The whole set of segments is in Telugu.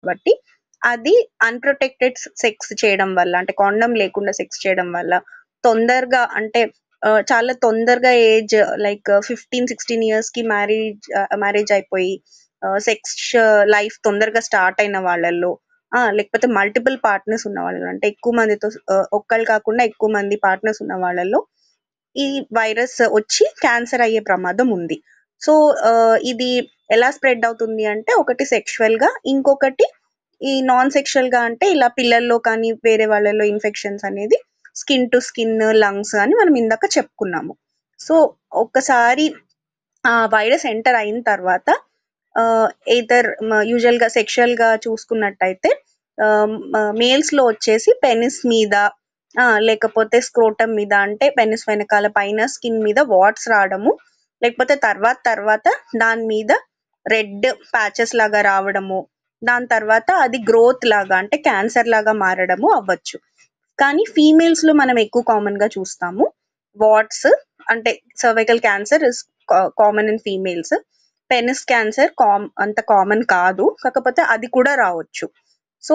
కాబట్టి అది అన్‌ప్రొటెక్టెడ్ సెక్స్ చేయడం వల్ల అంటే కాండోమ్ లేకుండా సెక్స్ చేయడం వల్ల తొందరగా అంటే చాలా తొందరగా ఏజ్ లైక్ 15, 16 ఇయర్స్‌కి మ్యారేజ్ అయిపోయి సెక్స్ లైఫ్ తొందరగా స్టార్ట్ అయిన వాళ్ళల్లో లేకపోతే మల్టిపుల్ పార్ట్నర్స్ ఉన్న వాళ్ళలో అంటే ఎక్కువ మందితో ఒక్కళ్ళు కాకుండా ఎక్కువ మంది పార్ట్నర్స్ ఉన్న వాళ్ళలో ఈ వైరస్ వచ్చి క్యాన్సర్ అయ్యే ప్రమాదం ఉంది. సో, ఇది ఎలా స్ప్రెడ్ అవుతుంది అంటే ఒకటి సెక్షువల్‌గా, ఇంకొకటి ఈ నాన్ సెక్షువల్‌గా అంటే ఇలా పిల్లల్లో కానీ, వేరే వాళ్ళలో ఇన్ఫెక్షన్స్ అనేది స్కిన్ టు స్కిన్, లంగ్స్ అని మనం ఇందాక చెప్పుకున్నాము. సో, ఒక్కసారి ఆ వైరస్ ఎంటర్ అయిన తర్వాత ఎయిదర్ యూజువల్‌గా సెక్షువల్‌గా చూసుకున్నట్టయితే మేల్స్‌లో వచ్చేసి పెనిస్ మీద లేకపోతే స్క్రోటమ్ మీద అంటే పెనిస్ వెనకాల పైన స్కిన్ మీద వాట్స్ రావడము, లేకపోతే తర్వాత దాని మీద రెడ్ ప్యాచెస్ లాగా రావడము, దాని తర్వాత అది గ్రోత్ లాగా అంటే క్యాన్సర్ లాగా మారడము అవ్వచ్చు. కానీ ఫీమేల్స్‌లో మనం ఎక్కువ కామన్‌గా చూస్తాము. వాట్స్ అంటే cervical cancer is common in females. Penis cancer అంత కామన్ కాదు. కాకపోతే అది కూడా రావచ్చు. సో,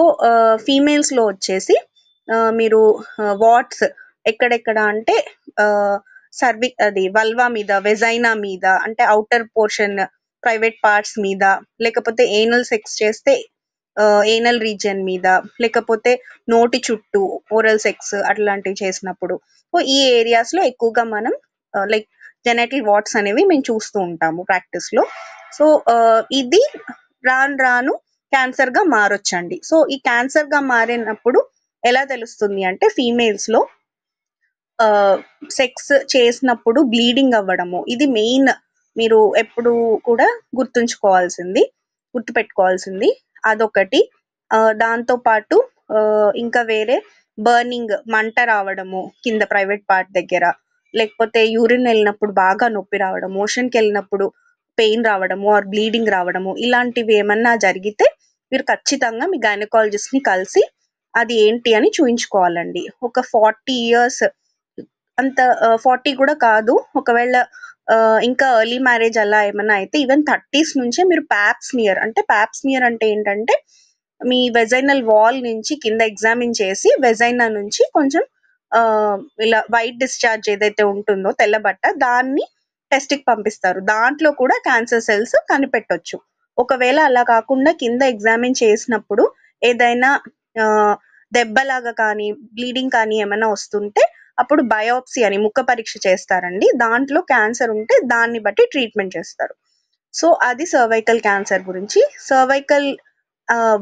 ఫీమేల్స్‌లో వచ్చేసి మీరు వాట్స్ ఎక్కడెక్కడ అంటే అది వల్వా మీద, వెజైనా మీద అంటే ఔటర్ పోర్షన్ ప్రైవేట్ పార్ట్స్ మీద, లేకపోతే ఏనల్ సెక్స్ చేస్తే ఏనల్ రీజియన్ మీద, లేకపోతే నోటి చుట్టూ ఓరల్ సెక్స్ అట్లాంటివి చేసినప్పుడు. సో, ఈ ఏరియాస్‌లో ఎక్కువగా మనం లైక్ జెనైటల్ వాట్స్ అనేవి మేము చూస్తూ ఉంటాము ప్రాక్టీస్‌లో. సో, ఇది రాను రాను క్యాన్సర్‌గా మారొచ్చండి. సో, ఈ క్యాన్సర్‌గా మారినప్పుడు ఎలా తెలుస్తుంది అంటే ఫీమేల్స్‌లో సెక్స్ చేసినప్పుడు బ్లీడింగ్ అవ్వడము. ఇది మెయిన్ మీరు ఎప్పుడు కూడా గుర్తుపెట్టుకోవాల్సింది. అదొకటి. దాంతో పాటు ఇంకా వేరే బర్నింగ్ మంట రావడము కింద ప్రైవేట్ పార్ట్ దగ్గర, లేకపోతే యూరిన్ ఎళ్ళినప్పుడు బాగా నొప్పి రావడం, మోషన్‌కెళ్ళినప్పుడు పెయిన్ రావడము ఆర్ బ్లీడింగ్ రావడము ఇలాంటివి ఏమన్నా జరిగితే మీరు ఖచ్చితంగా మీ గైనకాలజిస్ట్‌ని కలిసి అది ఏంటి అని చూయించుకోవాలండి. ఒక 40 ఇయర్స్ అంత 40 కూడా కాదు. ఒకవేళ ఇంకా ఎర్లీ మ్యారేజ్ అలా ఏమన్నా అయితే ఈవెన్ 30స్ నుంచే మీరు పాప్ స్మియర్ అంటే ఏంటంటే మీ వెజైనల్ వాల్ నుంచి కింద ఎగ్జామిన్ చేసి వెజైనా నుంచి కొంచెం ఇలా వైట్ డిశ్చార్జ్ ఏదైతే ఉంటుందో తెల్ల బట్ట దాన్ని టెస్ట్‌కి పంపిస్తారు. దాంట్లో కూడా క్యాన్సర్ సెల్స్ కనిపెట్టొచ్చు. ఒకవేళ అలా కాకుండా కింద ఎగ్జామిన్ చేసినప్పుడు ఏదైనా దెబ్బలాగా కానీ, బ్లీడింగ్ కానీ ఏమన్నా వస్తుంటే అప్పుడు బయాప్సీ అని ముక్క పరీక్ష చేస్తారండి. దాంట్లో క్యాన్సర్ ఉంటే దాన్ని బట్టి ట్రీట్మెంట్ చేస్తారు. సో, అది సర్వైకల్ క్యాన్సర్ గురించి. సర్వైకల్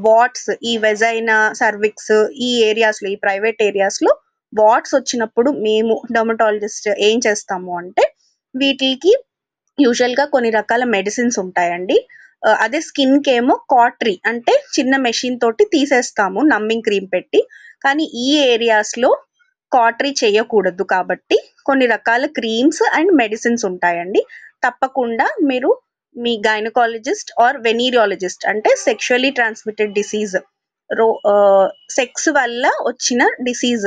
వాట్స్ ఈ వెజైనా, సర్విక్స్ ఈ ఏరియాస్‌లో ఈ ప్రైవేట్ ఏరియాస్‌లో వాట్స్ వచ్చినప్పుడు మేము డెర్మటాలజిస్ట్ ఏం చేస్తాము అంటే వీటిలికి యూజువల్‌గా కొన్ని రకాల మెడిసిన్స్ ఉంటాయండి. అదే స్కిన్‌కేమో కాట్రీ అంటే చిన్న మెషిన్ తోటి తీసేస్తాము నమ్మింగ్ క్రీమ్ పెట్టి. కానీ ఈ ఏరియాస్‌లో కాట్రీ చేయకూడదు కాబట్టి కొన్ని రకాల క్రీమ్స్ అండ్ మెడిసిన్స్ ఉంటాయండి. తప్పకుండా మీరు మీ గైనకాలజిస్ట్ ఆర్ వెనీరియాలజిస్ట్ అంటే సెక్షువల్లీ ట్రాన్స్మిటెడ్ డిసీజ్ సెక్స్ వల్ల వచ్చిన డిసీజ్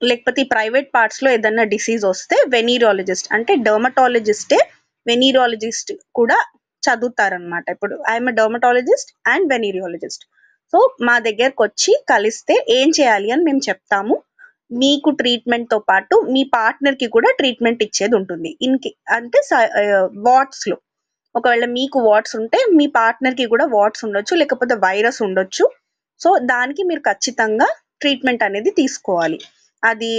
లేకపోతే ఈ ప్రైవేట్ పార్ట్స్‌లో ఏదన్నా డిసీజ్ వస్తే వెనీరియాలజిస్ట్ అంటే డెర్మటాలజిస్టే వెనీరియాలజిస్ట్ కూడా చదువుతారనమాట. ఇప్పుడు I am a dermatologist and venereologist. So, మా దగ్గరకొచ్చి కలిస్తే ఏం చేయాలి అని మేము చెప్తాము. మీకు ట్రీట్మెంట్‌తో పాటు మీ పార్ట్నర్‌కి కూడా ట్రీట్మెంట్ ఇచ్చేది ఉంటుంది. అంటే వార్డ్స్‌లో ఒకవేళ మీకు వాట్స్ ఉంటే మీ పార్ట్నర్‌కి కూడా వాట్స్ ఉండొచ్చు. లేకపోతే వైరస్ ఉండొచ్చు. సో, దానికి మీరు ఖచ్చితంగా ట్రీట్మెంట్ అనేది తీసుకోవాలి. అది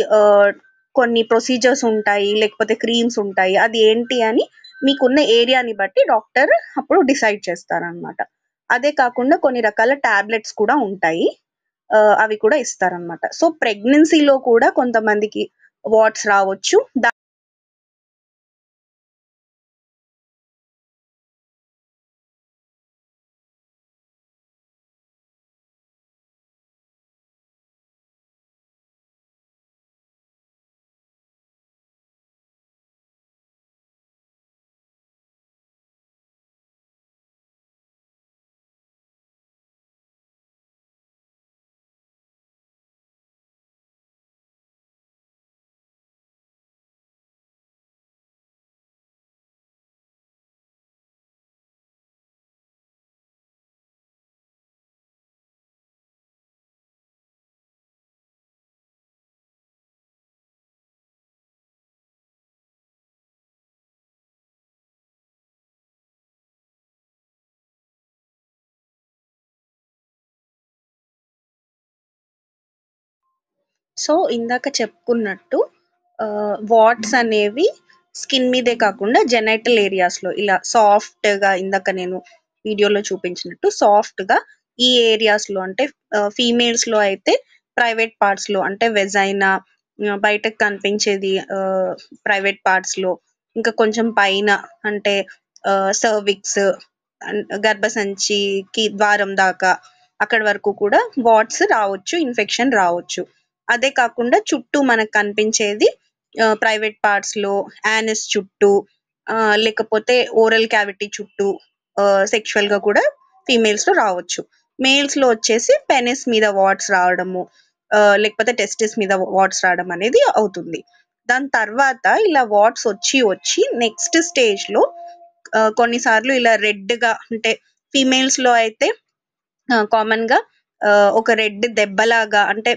కొన్ని ప్రొసీజర్స్ ఉంటాయి. లేకపోతే క్రీమ్స్ ఉంటాయి. అది ఏంటి అని మీకున్న ఏరియాని బట్టి డాక్టర్ అప్పుడు డిసైడ్ చేస్తారనమాట. అదే కాకుండా కొన్ని రకాల టాబ్లెట్స్ కూడా ఉంటాయి. అవి కూడా ఇస్తారనమాట. సో, ప్రెగ్నెన్సీలో కూడా కొంతమందికి వాట్స్ రావచ్చు. సో ఇందాక చెప్పుకున్నట్టు వాట్స్ అనేవి స్కిన్ మీదే కాకుండా జెనైటల్ ఏరియాస్లో ఇలా సాఫ్ట్గా ఇందాక నేను వీడియోలో చూపించినట్టు సాఫ్ట్గా ఈ ఏరియాస్లో అంటే ఫీమేల్స్లో అయితే ప్రైవేట్ పార్ట్స్లో అంటే వెజైనా బయటకు కనిపించేది ప్రైవేట్ పార్ట్స్లో ఇంకా కొంచెం పైన అంటే సర్విక్స్ గర్భసంచికి ద్వారం దాకా అక్కడ వరకు కూడా వాట్స్ రావచ్చు ఇన్ఫెక్షన్ రావచ్చు అదే కాకుండా చుట్టూ మనకు కనిపించేది ప్రైవేట్ పార్ట్స్లో యానస్ చుట్టూ లేకపోతే ఓరల్ క్యావిటీ చుట్టూ సెక్షువల్గా కూడా ఫీమేల్స్లో రావచ్చు మేల్స్లో వచ్చేసి పెనిస్ మీద వాట్స్ రావడము లేకపోతే టెస్టిస్ మీద వాట్స్ రావడం అనేది అవుతుంది దాని తర్వాత ఇలా వాట్స్ వచ్చి నెక్స్ట్ స్టేజ్లో కొన్నిసార్లు ఇలా రెడ్గా అంటే ఫీమేల్స్లో అయితే కామన్గా ఒక రెడ్ దెబ్బలాగా అంటే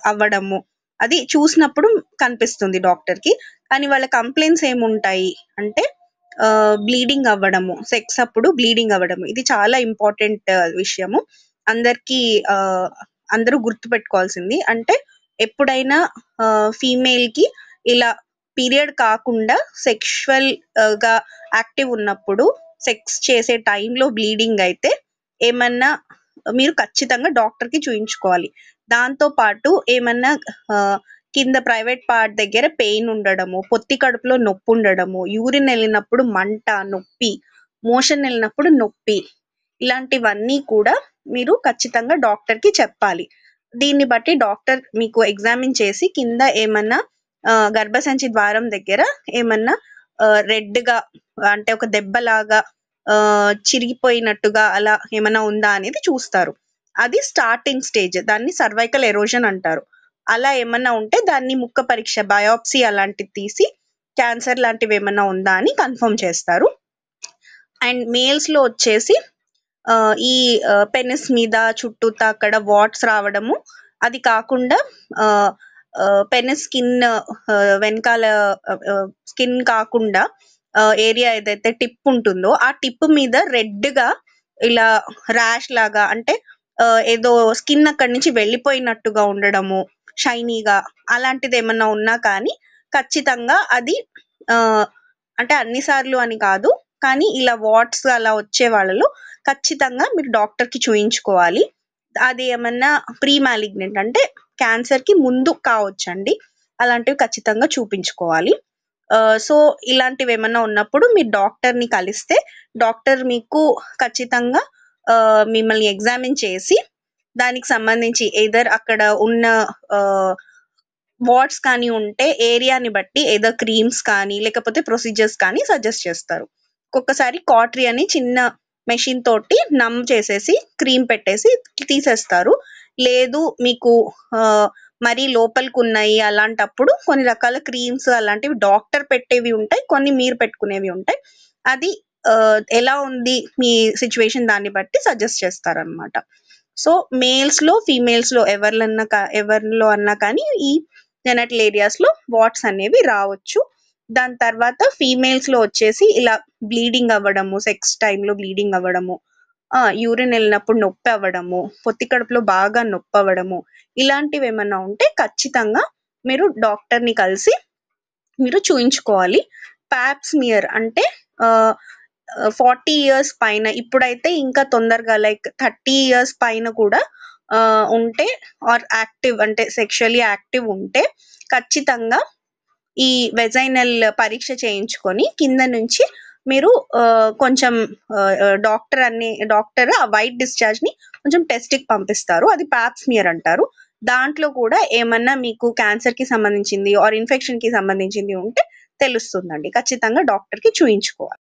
అవ్వడము అది చూసినప్పుడు కనిపిస్తుంది డాక్టర్కి కానీ వాళ్ళ కంప్లైంట్స్ ఏముంటాయి అంటే బ్లీడింగ్ అవ్వడము సెక్స్ అప్పుడు బ్లీడింగ్ అవ్వడము ఇది చాలా ఇంపార్టెంట్ విషయము అందరికీ అందరూ గుర్తుపెట్టుకోవాల్సింది అంటే ఎప్పుడైనా ఫీమేల్కి ఇలా పీరియడ్ కాకుండా సెక్షువల్ గా యాక్టివ్ ఉన్నప్పుడు సెక్స్ చేసే టైంలో బ్లీడింగ్ అయితే ఏమన్నా మీరు ఖచ్చితంగా డాక్టర్కి చూయించుకోవాలి దాంతో పాటు ఏమన్నా కింద ప్రైవేట్ పార్ట్ దగ్గర పెయిన్ ఉండడము పొత్తి కడుపులో నొప్పి ఉండడము యూరిన్ వెళ్ళినప్పుడు మంట నొప్పి మోషన్ వెళ్ళినప్పుడు నొప్పి ఇలాంటివన్నీ కూడా మీరు ఖచ్చితంగా డాక్టర్కి చెప్పాలి దీన్ని బట్టి డాక్టర్ మీకు ఎగ్జామిన్ చేసి కింద ఏమన్నా గర్భసంచి ద్వారం దగ్గర ఏమన్నా రెడ్గా అంటే ఒక దెబ్బలాగా చిరిగిపోయినట్టుగా అలా ఏమైనా ఉందా అనేది చూస్తారు అది స్టార్టింగ్ స్టేజ్ దాన్ని సర్వైకల్ ఎరోజన్ అంటారు అలా ఏమన్నా ఉంటే దాన్ని ముక్క పరీక్ష బయాప్సీ అలాంటిది తీసి క్యాన్సర్ లాంటివి ఏమన్నా ఉందా అని కన్ఫర్మ్ చేస్తారు అండ్ మేల్స్లో వచ్చేసి ఈ పెనిస్ మీద చుట్టూతా అక్కడ వాట్స్ రావడము అది కాకుండా పెనిస్ స్కిన్ వెనకాల స్కిన్ కాకుండా ఏరియా ఏదైతే టిప్ ఉంటుందో ఆ టిప్ మీద రెడ్గా ఇలా ర్యాష్ లాగా అంటే ఏదో స్కిన్ అక్కడి నుంచి వెళ్ళిపోయినట్టుగా ఉండడము షైనీగా అలాంటిది ఏమన్నా ఉన్నా కానీ ఖచ్చితంగా అది అంటే అన్నిసార్లు అని కాదు కానీ ఇలా వాట్స్ అలా వచ్చే వాళ్ళలో ఖచ్చితంగా మీరు డాక్టర్కి చూయించుకోవాలి అది ఏమన్నా ప్రీ మ్యాలిగ్నెంట్ అంటే క్యాన్సర్కి ముందు కావచ్చండి అలాంటివి ఖచ్చితంగా చూపించుకోవాలి సో ఇలాంటివి ఏమన్నా ఉన్నప్పుడు మీరు డాక్టర్ని కలిస్తే డాక్టర్ మీకు ఖచ్చితంగా మిమ్మల్ని ఎగ్జామిన్ చేసి దానికి సంబంధించి ఏదర్ అక్కడ ఉన్న వాట్స్ కానీ ఉంటే ఏరియాని బట్టి ఏదో క్రీమ్స్ కానీ లేకపోతే ప్రొసీజర్స్ కానీ సజెస్ట్ చేస్తారు ఒక్కొక్కసారి కాట్రీ అని చిన్న మెషిన్ తోటి నమ్ చేసేసి క్రీమ్ పెట్టేసి తీసేస్తారు లేదు మీకు మరీ లోపలికి ఉన్నాయి అలాంటప్పుడు కొన్ని రకాల క్రీమ్స్ అలాంటివి డాక్టర్ పెట్టేవి ఉంటాయి కొన్ని మీరు పెట్టుకునేవి ఉంటాయి అది ఎలా ఉంది మీ సిచ్యువేషన్ దాన్ని బట్టి సజెస్ట్ చేస్తారనమాట సో మేల్స్లో ఫీమేల్స్లో ఎవరిలో అన్నా కానీ ఈ జెనటల్ ఏరియాస్లో వాట్స్ అనేవి రావచ్చు దాని తర్వాత ఫీమేల్స్లో వచ్చేసి ఇలా బ్లీడింగ్ అవ్వడము సెక్స్ టైంలో బ్లీడింగ్ అవ్వడము యూరిన్ వెళ్ళినప్పుడు నొప్పి అవ్వడము పొత్తి కడుపులో బాగా నొప్పి అవ్వడము ఇలాంటివి ఏమన్నా ఉంటే ఖచ్చితంగా మీరు డాక్టర్ని కలిసి మీరు చూయించుకోవాలి ప్యాప్స్మియర్ అంటే 40 ఇయర్స్ పైన ఇప్పుడైతే ఇంకా తొందరగా లైక్ 30 ఇయర్స్ పైన కూడా ఉంటే ఆర్ యాక్టివ్ అంటే సెక్షువల్లీ యాక్టివ్ ఉంటే ఖచ్చితంగా ఈ వెజైనల్ పరీక్ష చేయించుకొని కింద నుంచి మీరు కొంచెం డాక్టర్ ఆ వైట్ డిశ్చార్జ్ ని కొంచెం టెస్ట్ కి పంపిస్తారు అది ప్యాప్స్మియర్ అంటారు దాంట్లో కూడా ఏమన్నా మీకు క్యాన్సర్ కి సంబంధించింది ఆర్ ఇన్ఫెక్షన్ కి సంబంధించింది ఉంటే తెలుస్తుందండి ఖచ్చితంగా డాక్టర్ కి చూయించుకోవాలి